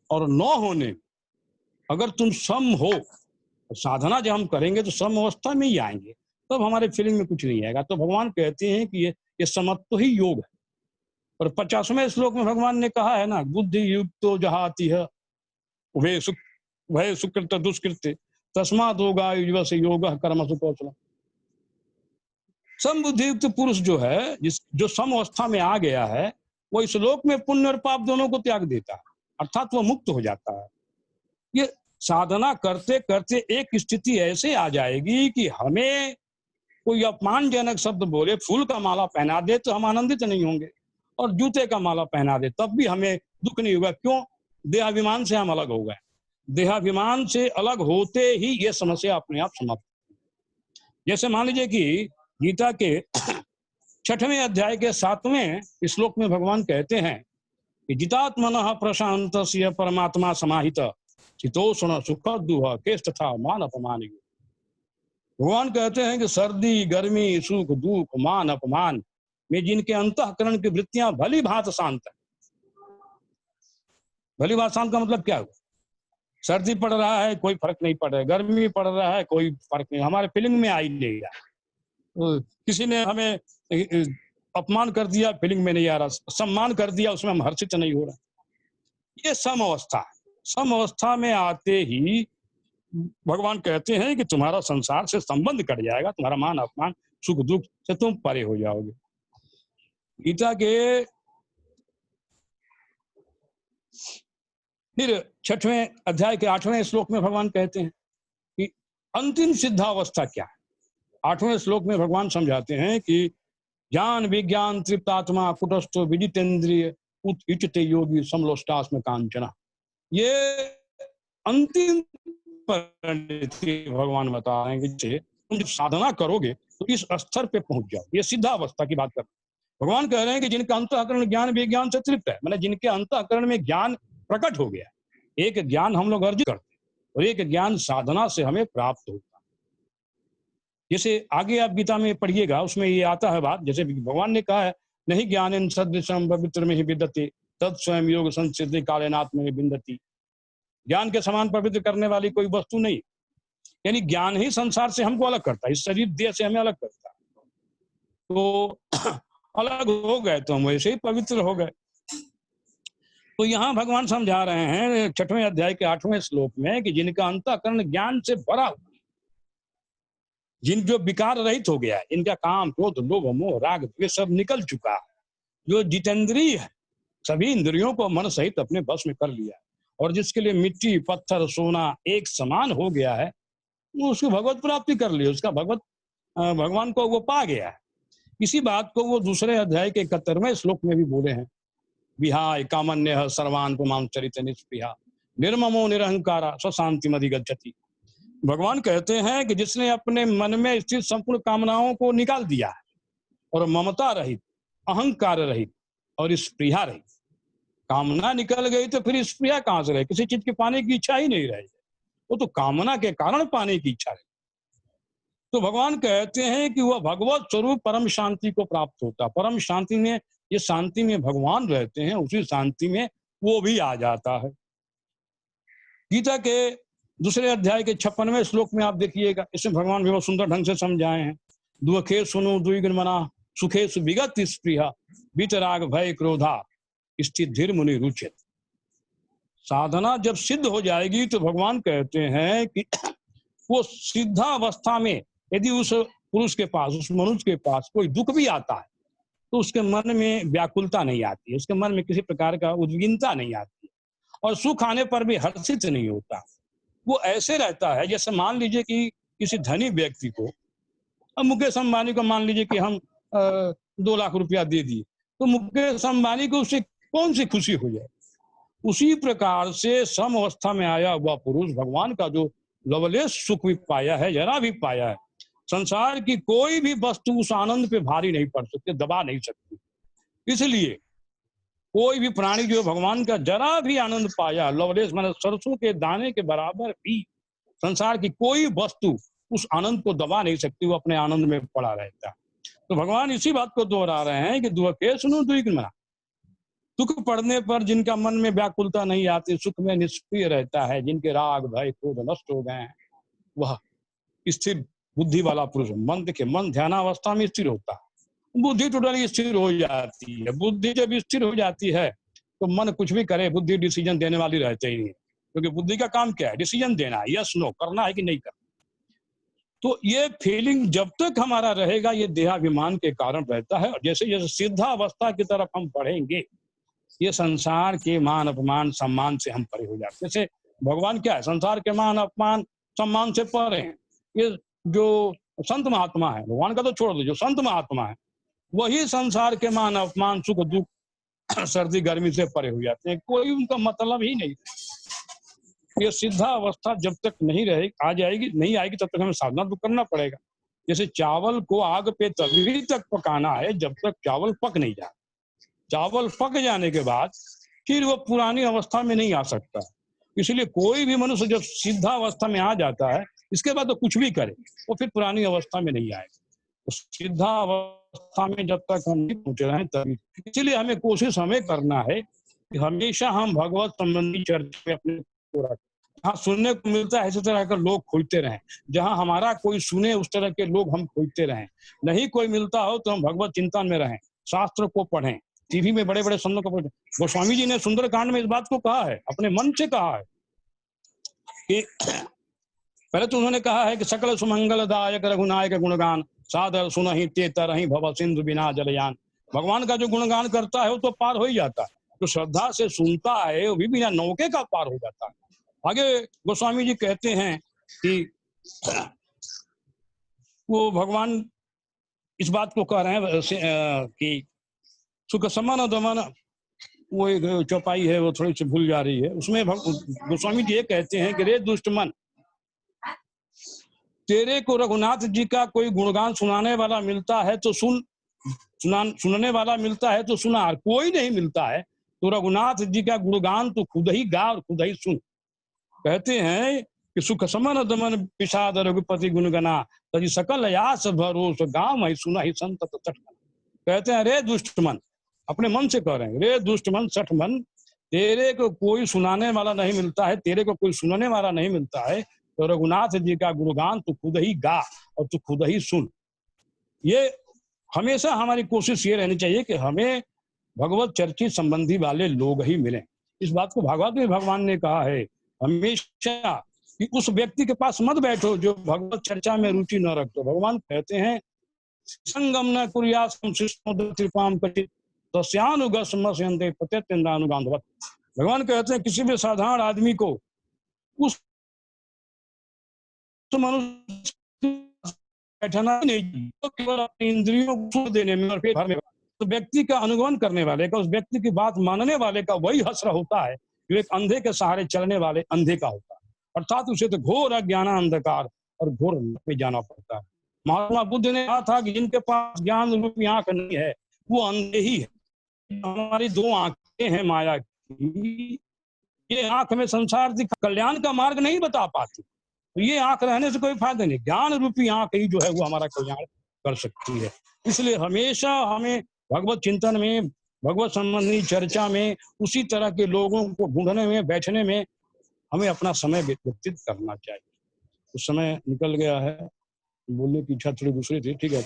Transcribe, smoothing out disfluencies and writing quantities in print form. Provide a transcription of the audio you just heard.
और न होने, अगर तुम सम हो, साधना जब हम करेंगे तो सम अवस्था में ही आएंगे, तब हमारे फीलिंग में कुछ नहीं आएगा। तो भगवान कहते हैं कि ये समत्व ही योग है। और 50वें श्लोक में भगवान ने कहा है ना, बुद्धि युक्तो जहाति है वह सुकृत दुष्कृत तस्मात् योगा युजवस्य योगः कर्मसु कौशलम्। समबुद्धि युक्त पुरुष जो है, जो सम अवस्था में आ गया है, वो इस लोक में पुण्य और पाप दोनों को त्याग देता है, अर्थात वह मुक्त हो जाता है। ये साधना करते करते एक स्थिति ऐसे आ जाएगी कि हमें कोई अपमानजनक शब्द बोले, फूल का माला पहना दे तो हम आनंदित नहीं होंगे, और जूते का माला पहना दे तब भी हमें दुख नहीं होगा। क्यों? देहाभिमान से हम अलग हो गए। देहाभिमान से अलग होते ही ये समस्या अपने आप समाप्त। जैसे मान लीजिए कि गीता के 6वें अध्याय के 7वें श्लोक में भगवान कहते हैं कि जितात्मनः प्रशांतस्य परमात्मा समाहित शीतोष्ण सुख दुह केश तथा मान अपमान। भगवान कहते हैं कि सर्दी गर्मी सुख दुख मान अपमान में जिनके अंतःकरण की वृत्तियां भली भांति शांत है। भली भांति शांत का मतलब क्या हुआ? सर्दी पड़ रहा है, कोई फर्क नहीं पड़ रहा है, गर्मी पड़ रहा है, कोई फर्क नहीं, हमारे फीलिंग में आ ही नहीं रहा। किसी ने हमें अपमान कर दिया, फीलिंग में नहीं आ रहा, सम्मान कर दिया, उसमें हम हर्षित नहीं हो रहा। ये सम अवस्था है। सम अवस्था में आते ही भगवान कहते हैं कि तुम्हारा संसार से संबंध कट जाएगा, तुम्हारा मान अपमान सुख दुख से तुम परे हो जाओगे। गीता के फिर 6वें अध्याय के 8वें श्लोक में भगवान कहते हैं कि अंतिम सिद्धावस्था क्या है। 8वें श्लोक में भगवान समझाते हैं कि ज्ञान विज्ञान तृप्तात्मा कुटस्थ विदितेन्द्रिय उच्चते योगी समलोष्टास्म कांचना। ये अंतिम परिणति भगवान बता रहे हैं कि तुम जब साधना करोगे तो इस स्तर पे पहुंच जाओ। ये सिद्धावस्था की बात कर भगवान कह रहे हैं कि जिनका अंतःकरण ज्ञान विज्ञान से तृप्त है, मतलब जिनके अंतःकरण में ज्ञान प्रकट हो गया। एक ज्ञान हम लोग अर्जित करते हैं और एक ज्ञान साधना से हमें प्राप्त होता है। जैसे आगे आप गीता में पढ़िएगा, उसमें ये आता है बात, जैसे भगवान ने कहा है नहीं ज्ञान सदृशम पवित्र में ही विद्यते तत् स्वयं योग संसिद्धि कालेनात्म में विन्दति। ज्ञान के समान पवित्र करने वाली कोई वस्तु नहीं। यानी ज्ञान ही संसार से हमको अलग करता है, इस शरीर देह से हमें अलग करता है। तो अलग हो गए तो हम वैसे ही पवित्र हो गए। तो यहाँ भगवान समझा रहे हैं 6वें अध्याय के 8वें श्लोक में कि जिनका अंतःकरण ज्ञान से भरा हुआ, जिन जो विकार रहित हो गया है, इनका काम क्रोध लोभ मोह राग ये सब निकल चुका है, जो जितेंद्रिय है, सभी इंद्रियों को मन सहित अपने बस में कर लिया है, और जिसके लिए मिट्टी पत्थर सोना एक समान हो गया है, वो उसकी भगवत प्राप्ति कर ली, उसका भगवान को वो पा गया है। इसी बात को वो दूसरे अध्याय के 71वें श्लोक में भी बोले हैं, विहाय कामन्य सर्वान् पुमान् चरित निष्पृहा निर्ममो निरहंकारा स्वशांति अधिगच्छति। भगवान कहते हैं कि जिसने अपने मन में स्थित संपूर्ण कामनाओं को निकाल दिया है और ममता रहित, अहंकार रहित और स्पृहा रहित, कामना निकल गई तो फिर स्पृहा कहां से रहे? किसी चीज के पाने की इच्छा ही नहीं रहे, वो तो कामना के कारण पाने की इच्छा रहे। तो भगवान कहते हैं कि वह भगवत स्वरूप परम शांति को प्राप्त होता। परम शांति में, ये शांति में भगवान रहते हैं, उसी शांति में वो भी आ जाता है। गीता के दूसरे अध्याय के 56वें श्लोक में आप देखिएगा, इसमें भगवान भी बहुत सुंदर ढंग से समझाए हैं। दुखे सुनो द्विगुण मना सुखे सुविगत स्पृहा वितराग भय क्रोधा स्थित धीर मुनि रुचित। साधना जब सिद्ध हो जाएगी तो भगवान कहते हैं कि वो सिद्धावस्था में यदि उस पुरुष के पास, उस मनुष्य के पास कोई दुख भी आता है तो उसके मन में व्याकुलता नहीं आती है, उसके मन में किसी प्रकार का उद्विग्नता नहीं आती है, और सुख आने पर भी हर्षित नहीं होता। वो ऐसे रहता है जैसे मान लीजिए कि किसी धनी व्यक्ति को, अब मुकेश अंबानी को मान लीजिए कि हम 2 लाख रुपया दे दिए, तो मुकेश अंबानी को उससे कौन सी खुशी हो जाए? उसी प्रकार से सम अवस्था में आया हुआ पुरुष भगवान का जो लवलेश सुख भी पाया है, जरा भी पाया है, संसार की कोई भी वस्तु उस आनंद पे भारी नहीं पड़ सकती, दबा नहीं सकती। इसलिए कोई भी प्राणी जो भगवान का जरा भी आनंद पाया, लवलेश माने सरसों के दाने के बराबर भी संसार की कोई वस्तु उस आनंद को दबा नहीं सकती, वो अपने आनंद में पड़ा रहता। तो भगवान इसी बात को दोहरा रहे हैं कि दुखे सुनो द्विगुण मना, सुख पड़ने पर जिनका मन में व्याकुलता नहीं आती, सुख में निष्क्रिय रहता है, जिनके राग भय क्रोध नष्ट हो गए हैं, वह स्थिर बुद्धि वाला पुरुष। मन देखिए, मन ध्यानावस्था में स्थिर होता है, बुद्धि टोटली स्थिर हो जाती है। बुद्धि जब स्थिर हो जाती है तो मन कुछ भी करे, बुद्धि डिसीजन देने वाली रहते ही नहीं, क्योंकि बुद्धि का काम क्या है? डिसीजन देना है, यस नो, करना है कि नहीं करना। तो ये फीलिंग जब तक हमारा रहेगा, ये देहाभिमान के कारण रहता है। और जैसे जैसे सिद्धावस्था की तरफ हम बढ़ेंगे, ये संसार के मान अपमान सम्मान से हम परे हो जाते हैं। जैसे भगवान क्या है? संसार के मान अपमान सम्मान से परे हैं। ये जो संत महात्मा है, भगवान का तो छोड़ दो, जो संत महात्मा है वही संसार के मान अपमान सुख दुख सर्दी गर्मी से परे हो जाते हैं। कोई उनका मतलब ही नहीं। ये सिद्धा अवस्था जब तक नहीं रहेगी, नहीं आएगी, तब तक हमें साधना तो करना पड़ेगा। जैसे चावल को आग पे तभी तक पकाना है जब तक चावल पक नहीं जाए। चावल पक जाने के बाद फिर वो पुरानी अवस्था में नहीं आ सकता। इसलिए कोई भी मनुष्य जब सिद्धा अवस्था में आ जाता है, इसके बाद तो कुछ भी करे, वो फिर पुरानी अवस्था में नहीं आएगा। तो सिद्धा अवस्था में जब तक हम नहीं पहुंचे रहे तभी, इसलिए हमें कोशिश हमें करना है कि हमेशा हम भगवत संबंधी चर्चा में अपने को रखें। हाँ, सुनने को मिलता है इसी तरह के लोग खोजते रहें, जहाँ हमारा कोई सुने उस तरह के लोग हम खोजते रहें। नहीं कोई मिलता हो तो हम भगवत चिंतन में रहें, शास्त्र को पढ़ें, टीवी में बड़े बड़े संतों को पढ़ें। गोस्वामी जी ने सुंदरकांड में इस बात को कहा है, अपने मन से कहा है कि पहले तो उन्होंने कहा है कि सकल सुमंगलदायक रघुनायक गुणगान सादर सुनहि ते तरहि भव सिंधु बिना जलयान। भगवान का जो गुणगान करता है वो तो पार हो ही जाता है, जो श्रद्धा से सुनता है वो भी बिना नौके का पार हो जाता है। आगे गोस्वामी जी कहते हैं कि वो भगवान इस बात को कह रहे हैं कि सुख समन दमन, वो एक चौपाई है वो थोड़ी सी भूल जा रही है, उसमें गोस्वामी जी ये कहते हैं कि रे दुष्ट मन, तेरे को रघुनाथ जी का कोई गुणगान सुनाने वाला मिलता है तो सुनने वाला मिलता है तो सुना, और कोई नहीं मिलता है तो रघुनाथ जी का गुणगान तो खुद ही गा और खुद ही सुन। कहते हैं कि सुख समन दमन विषाद रघुपति गुणगना तजी सकल यास भरोस गाँव में सुना ही संत सठ। कहते हैं रे दुष्ट मन, अपने मन से कह रहे हैं, रे दुष्ट मन सठ मन, तेरे को कोई सुनाने वाला नहीं मिलता है, तेरे को कोई सुनने वाला नहीं मिलता है तो रघुनाथ जी का गुणगान तू खुद ही गा और तू खुद ही सुन। ये हमेशा हमारी कोशिश ये रहनी चाहिए कि हमें भगवत चर्चित संबंधी वाले लोग ही मिलें। इस बात को भागवत में भगवान ने कहा है हमेशा कि उस व्यक्ति के पास मत बैठो जो भगवत चर्चा में रुचि न रखते। भगवान कहते हैं संगम न कुर्यासम कृपाम कचित तस्यानुगस्मस्यन्ते प्रत्यत्यनुगान्धवत्। भगवान कहते हैं किसी भी साधारण आदमी को उस मनुष्य बैठना नहीं, तो केवल अपनी इंद्रियों को देने में और फिर तो व्यक्ति का अनुगमन करने वाले का, उस व्यक्ति की बात मानने वाले का वही हश्र होता है जो एक अंधे के सहारे चलने वाले अंधे का होता है। अर्थात उसे तो घोर अज्ञान अंधकार और घोर में जाना पड़ता है। महात्मा बुद्ध ने कहा था कि जिनके पास ज्ञान रूपी आंख नहीं है वो अंधे ही है। हमारी दो आंखें हैं माया की, ये आंख में संसार की कल्याण का मार्ग नहीं बता पाती, तो ये आंख रहने से कोई फायदा नहीं। ज्ञान रूपी आंख ही जो है वो हमारा कल्याण कर सकती है। इसलिए हमेशा हमें भगवत चिंतन में, भगवत संबंधी चर्चा में, उसी तरह के लोगों को ढूंढने में, बैठने में हमें अपना समय व्यतीत करना चाहिए। उस समय निकल गया है, बोलने की इच्छा थोड़ी दूसरी थी, ठीक है।